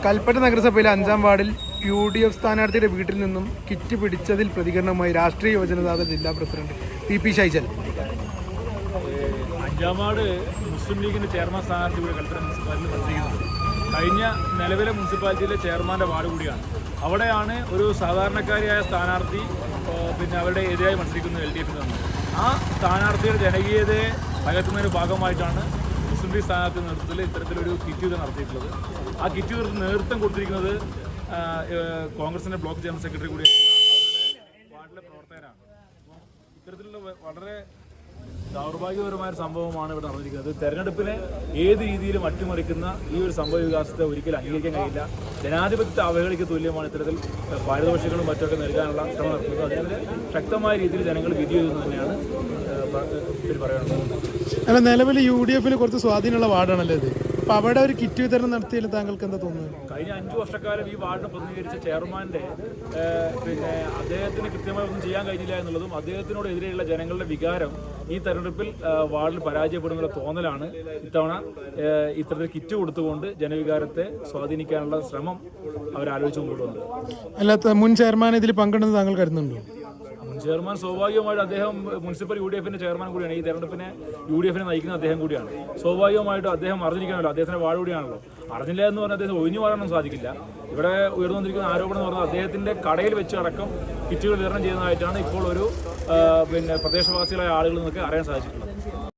കൽപ്പറ്റ നഗരസഭയിലെ 5-ാം വാർഡിൽ UDF സ്ഥാനാർത്ഥിയുടെ വീട്ടിൽ നിന്നും കിറ്റ് പിടിച്ചതിൽ പ്രതികരണവുമായി രാഷ്ട്രീയ യുവജനതാദൾ ജില്ലാ പ്രസിഡന്റ് PP ഷൈജൽ. 5-ാം വാർഡ് മുസ്ലിം ലീഗിൻ്റെ ചെയർമാൻ സ്ഥാനാർത്ഥി കൂടി കൽപ്പറ്റ മുനിസിപ്പാലിറ്റിയിൽ മത്സരിക്കുന്നത്. കഴിഞ്ഞ നിലവിലെ മുനിസിപ്പാലിറ്റിയിലെ ചെയർമാൻ്റെ വാർഡ് കൂടിയാണ്. അവിടെയാണ് ഒരു സാധാരണക്കാരിയായ സ്ഥാനാർത്ഥി പിന്നെ അവരുടെ എതിരായി മത്സരിക്കുന്നത് LDF നിന്ന്. ആ സ്ഥാനാർത്ഥിയുടെ ജനകീയതയെ പകർത്തുന്നതിൻ്റെ ഭാഗമായിട്ടാണ് മുസ്ലിം ലീഗ് സ്ഥാനാർത്ഥി നേതൃത്വത്തിൽ ഇത്തരത്തിലൊരു കിറ്റ് യുദ്ധം നടത്തിയിട്ടുള്ളത്. ആ കിറ്റ് യുദ്ധത്തിന് നേതൃത്വം കൊടുത്തിരിക്കുന്നത് കോൺഗ്രസിൻ്റെ ബ്ലോക്ക് ജനറൽ സെക്രട്ടറി കൂടിയായിട്ടുള്ള അവരുടെ വാർഡിലെ പ്രവർത്തകരാണ്. ഇത്തരത്തിലുള്ള വളരെ ദൗർഭാഗ്യപരമായ ഒരു സംഭവമാണ് ഇവിടെ നടന്നിരിക്കുന്നത്. തെരഞ്ഞെടുപ്പിനെ ഏത് രീതിയിലും അട്ടിമറിക്കുന്ന ഈ ഒരു സംഭവ വികാസത്തെ ഒരിക്കലും അംഗീകരിക്കാൻ കഴിയില്ല. ജനാധിപത്യത്തെ അവഹേളിക്ക് തുല്യമാണ് ഇത്തരത്തിൽ പാരിതോഷികളും മറ്റൊക്കെ നൽകാനുള്ള ശ്രമം നടത്തുന്നത്. അതിനെതിരെ ശക്തമായ രീതിയിൽ ജനങ്ങൾ വിധി എഴുതുന്നത് തന്നെയാണ് പറയാനുള്ളത്. അല്ല, നിലവിൽ UDF കുറച്ച് സ്വാധീനമുള്ള വാർഡാണല്ലോ ഇത്. അപ്പോൾ അവിടെ ഒരു കിറ്റ് വിതരണം നടത്തിയാൽ താങ്കൾക്ക് എന്താ തോന്നുന്നത്? കഴിഞ്ഞ 5 വർഷക്കാലം ഈ വാർഡിനെ പ്രതിനിധീകരിച്ച ചെയർമാൻ്റെ പിന്നെ അദ്ദേഹത്തിന് കൃത്യമായി ഒന്നും ചെയ്യാൻ കഴിഞ്ഞില്ല എന്നുള്ളതും അദ്ദേഹത്തിനോട് എതിരെയുള്ള ജനങ്ങളുടെ വികാരം ഈ തെരഞ്ഞെടുപ്പിൽ വാർഡിൽ പരാജയപ്പെടുന്നുള്ള തോന്നലാണ് ഇത്തവണ ഇത്തരത്തിൽ കിറ്റ് കൊടുത്തുകൊണ്ട് ജനവികാരത്തെ സ്വാധീനിക്കാനുള്ള ശ്രമം അവരാലോചിച്ച് മുമ്പോട്ട് വന്നത്. അല്ലാത്ത മുൻ ചെയർമാൻ ഇതിൽ പങ്കെടുക്കുന്നത് താങ്കൾ കരുതുന്നുണ്ടോ? ചെയർമാൻ സ്വാഭാവികമായിട്ട് അദ്ദേഹം മുനിസിപ്പൽ UDFിൻ്റെ ചെയർമാൻ കൂടിയാണ്. ഈ തെരഞ്ഞെടുപ്പിനെ UDFിനെ നയിക്കുന്ന അദ്ദേഹം കൂടിയാണ്. സ്വാഭാവികമായിട്ടും അദ്ദേഹം അറിഞ്ഞിരിക്കണമല്ലോ, അദ്ദേഹത്തിൻ്റെ വാർഡ് കൂടിയാണല്ലോ. അറിഞ്ഞില്ല എന്ന് പറഞ്ഞാൽ അദ്ദേഹം ഒഴിഞ്ഞു മാറാനൊന്നും സാധിക്കില്ല. ഇവിടെ ഉയർന്നു വന്നിരിക്കുന്ന ആരോപണം എന്ന് പറഞ്ഞാൽ അദ്ദേഹത്തിൻ്റെ കടയിൽ വെച്ച് അടക്കം കിറ്റുകൾ വിതരണം ചെയ്യുന്നതായിട്ടാണ് ഇപ്പോൾ ഒരു പിന്നെ പ്രദേശവാസികളായ ആളുകളിൽ നിന്നൊക്കെ അറിയാൻ സാധിച്ചിട്ടുള്ളത്.